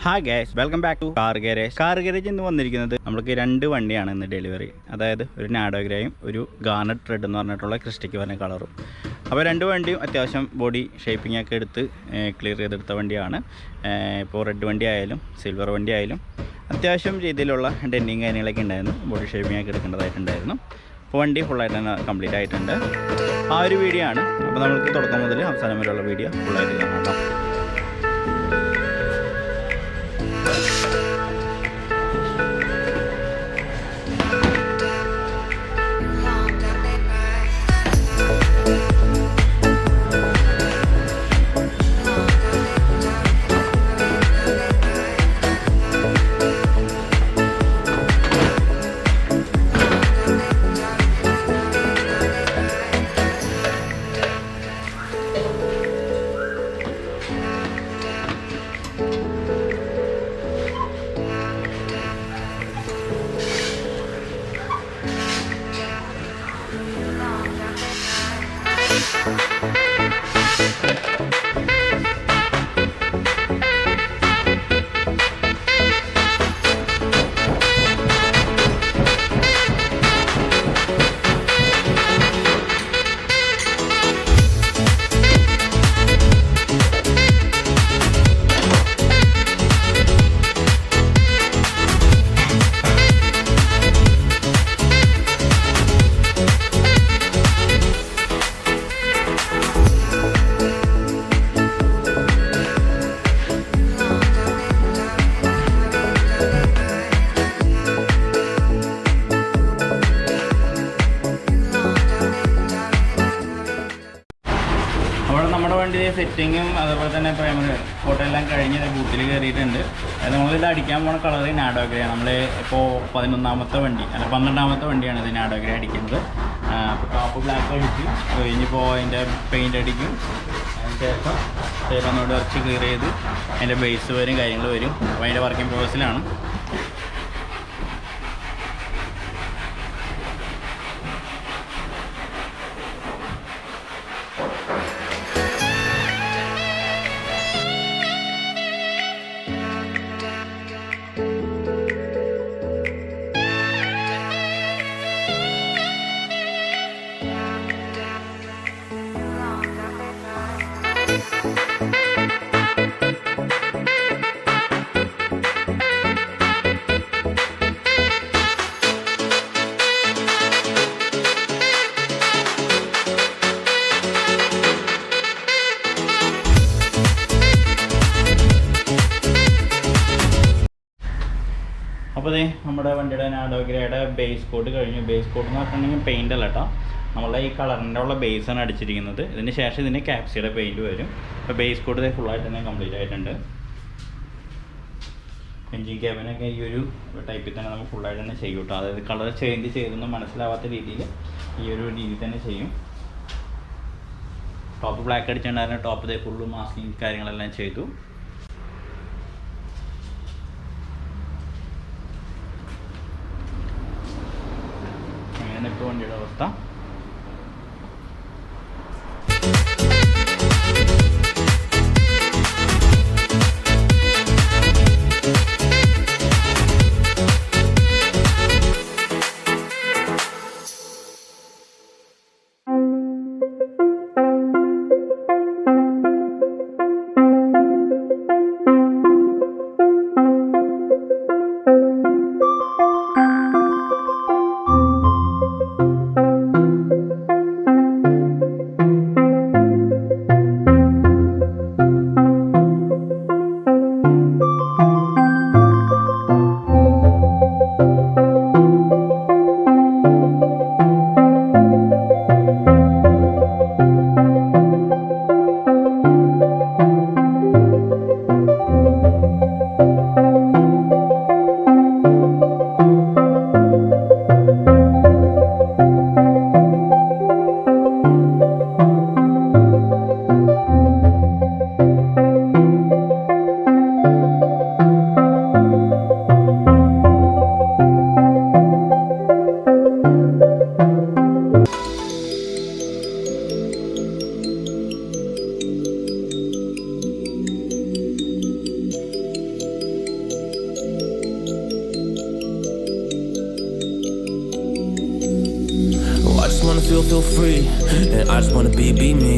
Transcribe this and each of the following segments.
Hi guys, welcome back to car garage. Car garage ഇന്ന് വന്നിരിക്കുന്നത് നമുക്ക് 2 വണ്ടിയാണ് ഇന്ന് ഡെലിവറി. അതായത് ഒരു നാഡോ ഗ്രേയും ഒരു ഗാർനറ്റ് റെഡ് എന്ന് പറഞ്ഞിട്ടുള്ള ക്രിസ്റ്റയ്ക്ക് പറഞ്ഞ കളറും. അപ്പോൾ 2 വണ്ടിയും അത്യാവശ്യം ബോഡി ഷേപ്പിംഗ് ഒക്കെ എടുത്ത് ക്ലിയർ ചെയ്തെടുത്ത വണ്ടിയാണ്. ഇപ്പോൾ റെഡ് വണ്ടി ആയാലും സിൽവർ വണ്ടി ആയാലും അത്യാവശ്യം രീതിയിലുള്ള ഡെന്നിങ് കാര്യങ്ങളൊക്കെ ഉണ്ടായിരുന്നു. ബോഡി ഷേപ്പിംഗ് ഒക്കെ എടുക്കേണ്ടതായിട്ടുണ്ടായിരുന്നു. അപ്പോൾ വണ്ടി ഫുള്ളായിട്ട് തന്നെ കംപ്ലീറ്റ് ആയിട്ടുണ്ട്. ആ ഒരു വീഡിയോ ആണ്. അപ്പോൾ നമുക്ക് തുടക്കം മുതൽ അവസാനം വരെയുള്ള വീഡിയോ ഫുള്ളായിട്ട് കാണാം കേട്ടോ. നമ്മുടെ വണ്ടി സെറ്റിങ്ങും അതുപോലെ തന്നെ പ്രൈമറി ഫോട്ടോ എല്ലാം കഴിഞ്ഞ് ബൂത്തിൽ കയറിയിട്ടുണ്ട്. നമ്മളിത് അടിക്കാൻ പോകുന്ന കളർ നാഡോ ഗ്രേ. നമ്മൾ ഇപ്പോൾ 11ാമത്തെ വണ്ടി അല്ല 12ാമത്തെ വണ്ടിയാണ് ഇത് നാഡോ ഗ്രേ അടിക്കുന്നത്. അപ്പോൾ ടോപ്പ് ബ്ലാക്ക് അടിച്ച് കഴിഞ്ഞിപ്പോൾ അതിൻ്റെ പെയിൻ്റ് അടിക്കും. അതിന് ശേഷം ഒന്നുകൂടി വരച്ച് ക്ലിയർ ചെയ്ത് അതിൻ്റെ ബേസ് വരും കാര്യങ്ങൾ വരും. അപ്പോൾ അതിൻ്റെ വർക്കിംഗ് പ്രോസസ്സിലാണ്. അപ്പോൾ നമ്മുടെ വണ്ടിയുടെ നാഡോ ഗ്രേയുടെ ബേസ് കോട്ട് കഴിഞ്ഞു. ബേസ് കോട്ട് എന്ന് പറഞ്ഞിട്ടുണ്ടെങ്കിൽ പെയിൻ്റ് അല്ല കേട്ടോ, നമ്മളെ ഈ കളറിൻ്റെ ഉള്ള ബേസാണ് അടിച്ചിരിക്കുന്നത്. ഇതിന് ശേഷം ഇതിന് ക്യാപ്സിയുടെ പെയിൻറ്റ് വരും. അപ്പോൾ ബേസ് കോട്ട് ഫുള്ളായിട്ട് തന്നെ കംപ്ലീറ്റ് ആയിട്ടുണ്ട്. എൻജിൻ ക്യാബിനൊക്കെ ഈ ഒരു ടൈപ്പിൽ തന്നെ നമുക്ക് ഫുള്ളായിട്ട് തന്നെ ചെയ്യും കേട്ടോ. അതായത് കളർ ചേഞ്ച് ചെയ്തൊന്നും മനസ്സിലാവാത്ത രീതിയിൽ ഈ ഒരു രീതിയിൽ തന്നെ ചെയ്യും. ടോപ്പ് ബ്ലാക്ക് അടിച്ചിട്ടുണ്ടായിരുന്നു. ടോപ്പ് ഫുള്ള് മാസ്കിങ് കാര്യങ്ങളെല്ലാം ചെയ്തു. ഇപ്പോൾ വണ്ടിയുടെ അവസ്ഥ. be me.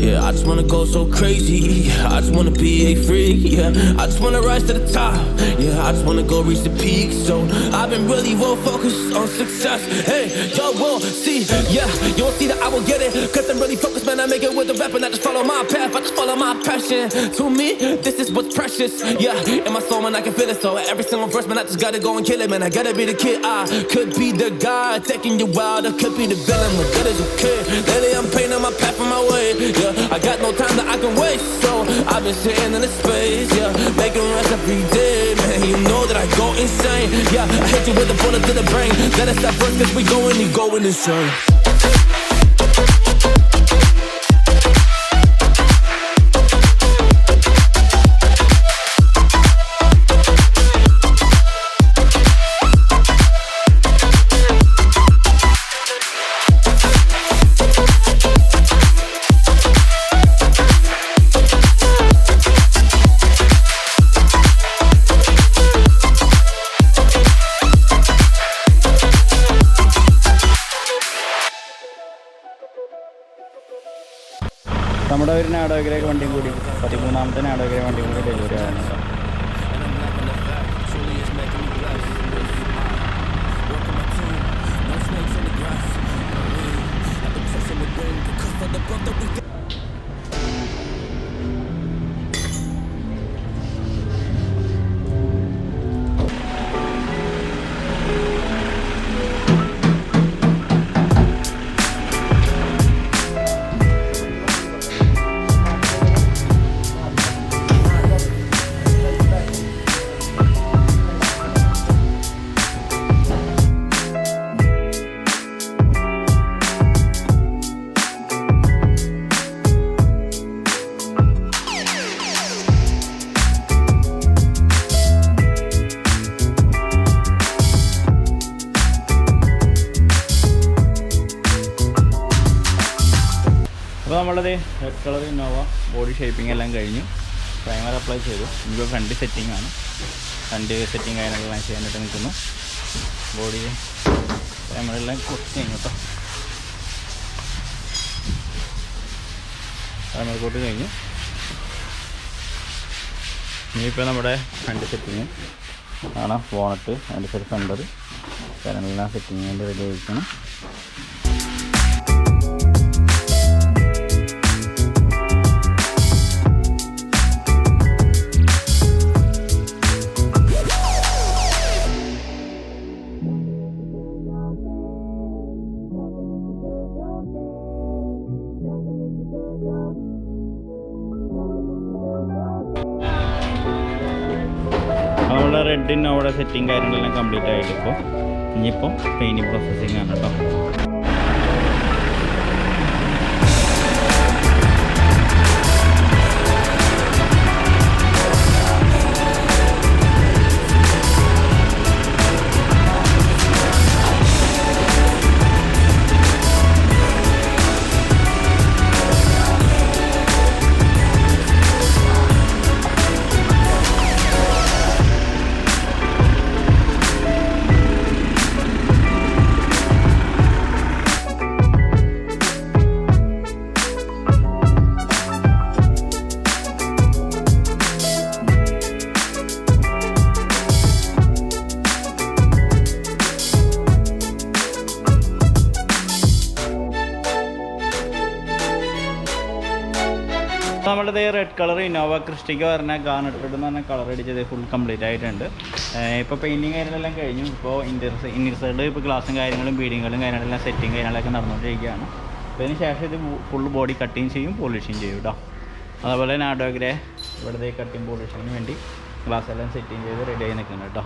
Yeah, I just wanna go so crazy. Yeah, I just wanna be a freak. Yeah, I just wanna rise to the top. Yeah, I just wanna go reach the peak. So I've been really well focused on success. Hey, yo, we'll see. Yeah, you won't see that I will get it. Cause I'm really focused, man. I make it with the rap and I just follow my path. I just follow my passion. To me, this is what's precious. Yeah, in my soul, man, I can feel it. So every single verse, man, I just gotta go and kill it, man. I gotta be the kid. I could be the guy taking you wild. I could be the villain, but that is okay. Lately, I'm painting my path on my way. Yeah, I got no time that I can waste. So I've been sitting in the space. Yeah, making rest every day, man. You know that I go insane. Yeah, I hit you with a bullet to the brain. Let us stop first, cause we going insane. നമ്മുടെ ഒരു നാടോഗ്രേക്ക് വണ്ടിയും കൂടി 13ാമത്തെ നാടോഗ്രേ വണ്ടിയും കൂടി delivery ആണ് കേട്ടോ. അപ്പോൾ നമ്മളത് red colour Innova body shaping എല്ലാം കഴിഞ്ഞു. പ്രൈമർ അപ്ലൈ ചെയ്തു. ഇനിയിപ്പോൾ ഫ്രണ്ട് സെറ്റിംഗ് ആണ്. ഫ്രണ്ട് സെറ്റിംഗ് കാര്യങ്ങളെല്ലാം ചെയ്യാനായിട്ട് നിൽക്കുന്നു. ബോഡി പ്രൈമറെല്ലാം കോട്ട് കഴിഞ്ഞു കേട്ടോ. പ്രൈമർ കോട്ട് കഴിഞ്ഞു. ഇനിയിപ്പോൾ നമ്മുടെ ഫ്രണ്ട് സെറ്റിങ് ആണ്. ബോണറ്റ് അതിൻ്റെ സൈഡ് ഫെൻഡർ കാര്യങ്ങളെല്ലാം സെറ്റിങ് വേണ്ടി റെഡി ആയിരിക്കണം. നമ്മുടെ റെഡിന് അവിടെ സെറ്റിങ് കാര്യങ്ങളെല്ലാം കംപ്ലീറ്റ് ആയിട്ട് ഇനിയിപ്പോൾ പെയിൻറ്റിങ് പ്രോസസ്സിങ് ആണ് കേട്ടോ. നമ്മളുടെ റെഡ് കളർ ഇന്നോവ ക്രിസ്റ്റിക്ക് പറഞ്ഞ ഗാർനെറ്റ് റെഡ് എന്ന് പറഞ്ഞ കളർ അടിച്ചത് ഫുൾ കംപ്ലീറ്റ് ആയിട്ടുണ്ട്. ഇപ്പോൾ പെയിൻറ്റിങ് കാര്യങ്ങളെല്ലാം കഴിഞ്ഞു. ഇപ്പോൾ ഇന്നർ സൈഡ് ഇപ്പോൾ ഗ്ലാസും കാര്യങ്ങളും ബീഡിങ്ങുകളും കാര്യങ്ങളെല്ലാം സെറ്റിങ് കാര്യങ്ങളൊക്കെ നടന്നുകൊണ്ടിരിക്കുകയാണ്. അപ്പോൾ അതിന് ശേഷം ഇത് ഫുൾ ബോഡി കട്ടിങ് ചെയ്യും, പോളിഷിങ് ചെയ്യും കേട്ടോ. അതുപോലെ നാഡോഗ്രേ ഇവിടുത്തെ കട്ടിങ് പോളിഷിങ്ങിന് വേണ്ടി ഗ്ലാസ് എല്ലാം സെറ്റിങ് ചെയ്ത് റെഡി ആയി നിൽക്കുന്നു കേട്ടോ.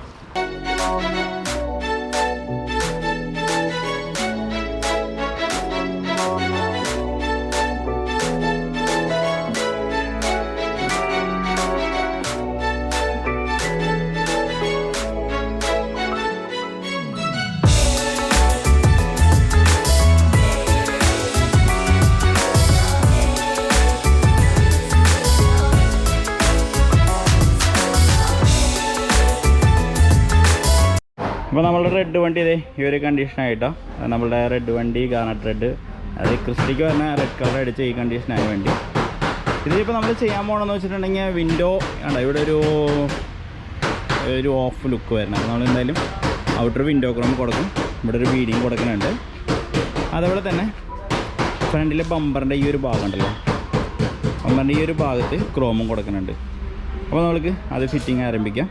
അപ്പോൾ നമ്മളുടെ റെഡ് വണ്ടി ഇതേ ഈ ഒരു കണ്ടീഷനായിട്ടോ. നമ്മളുടെ റെഡ് വണ്ടി ഗാർനെറ്റ് റെഡ് അത് ക്രിസ്റ്റിക്ക് പറഞ്ഞ റെഡ് കളർ അടിച്ച് ഈ കണ്ടീഷനായ വണ്ടി. ഇതിലിപ്പോൾ നമ്മൾ ചെയ്യാൻ പോകണമെന്ന് വെച്ചിട്ടുണ്ടെങ്കിൽ വിൻഡോ ഉണ്ട്, ഇവിടെ ഒരു ഓഫ് ലുക്ക് വരണം. അപ്പോൾ നമ്മൾ എന്തായാലും ഔട്ടർ വിൻഡോ ക്രോം കൊടുക്കും, ഇവിടെ ഒരു ബീഡിങ് കൊടുക്കുന്നുണ്ട്. അതുപോലെ തന്നെ ഫ്രണ്ടിലെ ബമ്പറിൻ്റെ ഈ ഒരു ഭാഗം ഉണ്ടല്ലോ, ബമ്പറിൻ്റെ ഈ ഒരു ഭാഗത്ത് ക്രോമും കൊടുക്കുന്നുണ്ട്. അപ്പോൾ നമ്മൾക്ക് അത് ഫിറ്റിങ് ആരംഭിക്കാം.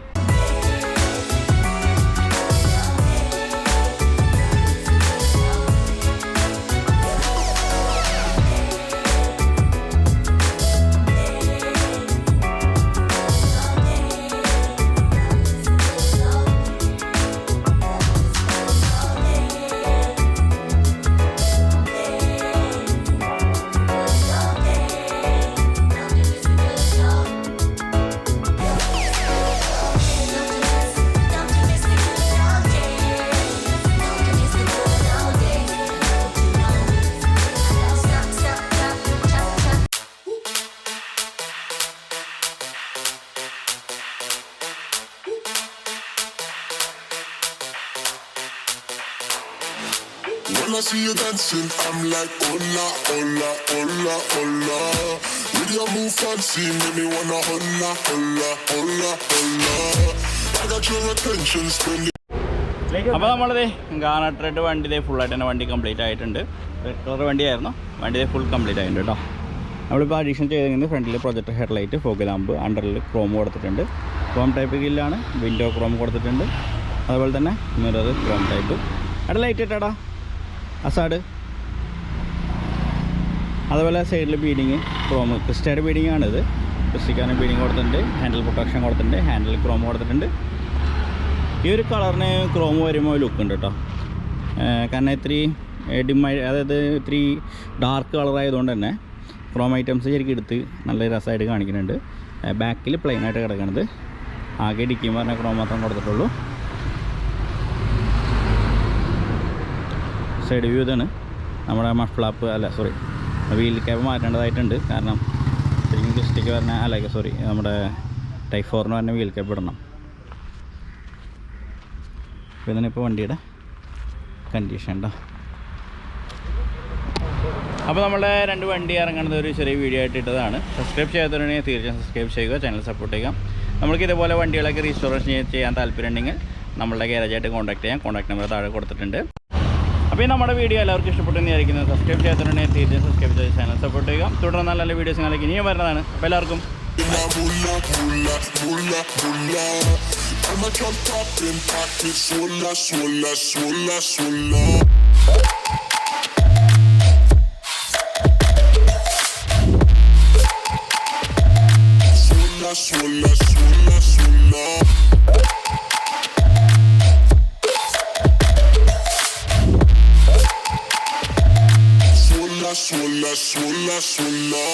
When I see you dancing, I'm like, hola, hola, hola, hola. With your move fancy, make me wanna hola, hola, hola, hola. I got your attention, spending. അപ്പോൾ നമ്മളിത് ഗാർണറ്റ് റെഡ് വണ്ടി ഫുള്ളായിട്ട് തന്നെ വണ്ടി കംപ്ലീറ്റ് ആയിട്ടുണ്ട്. Red colour വണ്ടിയായിരുന്നു, വണ്ടി full complete ആയിട്ടുണ്ട് കേട്ടോ. നമ്മളിപ്പോൾ അഡീഷൻ ചെയ്തിരിക്കുന്നത് ഫ്രണ്ടിൽ പ്രൊജക്ടർ ഹെഡ്ലൈറ്റ്, ഫോഗ് ലാമ്പ്, അണ്ടറിൽ ക്രോം കൊടുത്തിട്ടുണ്ട്. ക്രോം ടൈപ്പ് ഗില്ലാണ്, വിൻഡോ ക്രോം കൊടുത്തിട്ടുണ്ട്. അതുപോലെ തന്നെ മിറർ ക്രോം ടൈപ്പ്. അവിടെ ലൈറ്റ് ഇട്ടാടാ അസാഡ്. അതുപോലെ സൈഡിൽ ബീഡിങ് ക്രോം, ക്രിസ്റ്റയുടെ ബീഡിങ് ആണിത്. ക്രിസ്റ്റിക്കാണ് ബീഡിങ് കൊടുത്തിട്ടുണ്ട്, ഹാൻഡിൽ പ്രൊട്ടക്ഷൻ കൊടുത്തിട്ടുണ്ട്, ഹാൻഡിൽ ക്രോം കൊടുത്തിട്ടുണ്ട്. ഈ ഒരു കളറിന് ക്രോം വരുമ്പോൾ ലുക്ക് ഉണ്ട് കേട്ടോ. കാരണം ഇത്തിരി ഡിമായി, അതായത് ഇത്തിരി ഡാർക്ക് കളറായതുകൊണ്ട് തന്നെ ക്രോം ഐറ്റംസ് ശരിക്കും എടുത്ത് നല്ല രസമായിട്ട് കാണിക്കുന്നുണ്ട്. ബാക്കിൽ പ്ലെയിനായിട്ട് കിടക്കുന്നത്, ആകെ ഡിക്കി പറഞ്ഞ ക്രോം മാത്രം കൊടുത്തിട്ടുള്ളൂ. സൈഡ് വ്യൂ ഇതാണ്. നമ്മുടെ മഫ്ലാപ്പ് വീൽ ക്യാപ്പ് മാറ്റേണ്ടതായിട്ടുണ്ട്. കാരണം ശരിക്കും ക്രിസ്റ്റിക്ക് പറഞ്ഞാൽ നമ്മുടെ ടൈപ്പ് 4 പറഞ്ഞ വീൽ ക്യാപ്പ് ഇടണം. അപ്പോൾ ഇതിനിപ്പോൾ വണ്ടിയുടെ കണ്ടീഷൻ ഉണ്ടോ. അപ്പോൾ നമ്മുടെ 2 വണ്ടി ഇറങ്ങുന്നത് ഒരു ചെറിയ വീഡിയോ ആയിട്ട് ഇട്ടതാണ്. സബ്സ്ക്രൈബ് ചെയ്യാത്തവരുണ്ടെങ്കിൽ തീർച്ചയായും സബ്സ്ക്രൈബ് ചെയ്യുക, ചാനൽ സപ്പോർട്ട് ചെയ്യുക. നമ്മൾക്ക് ഇതുപോലെ വണ്ടികളൊക്കെ റീസ്റ്റോറേഷൻ ചെയ്യാൻ താല്പര്യമുണ്ടെങ്കിൽ നമ്മളുടെ ഗാരേജായിട്ട് കോൺടാക്ട് ചെയ്യാം. കോൺടാക്ട് നമ്പർ താഴെ കൊടുത്തിട്ടുണ്ട്. അപ്പോൾ ഈ നമ്മുടെ വീഡിയോ എല്ലാവർക്കും ഇഷ്ടപ്പെട്ടെന്ന് വിചാരിക്കുന്നത്. സബ്സ്ക്രൈബ് ചെയ്യാത്തവരുണ്ടെങ്കിൽ തീർച്ചയായും സബ്സ്ക്രൈബ് ചെയ്ത് ചാനൽ സപ്പോർട്ട് ചെയ്യുക. തുടർന്ന് നല്ല നല്ല വീഡിയോസ് നിങ്ങൾക്ക് ഇനിയും വരുന്നതാണ്. അപ്പോൾ എല്ലാവർക്കും Swalla, swalla, swalla.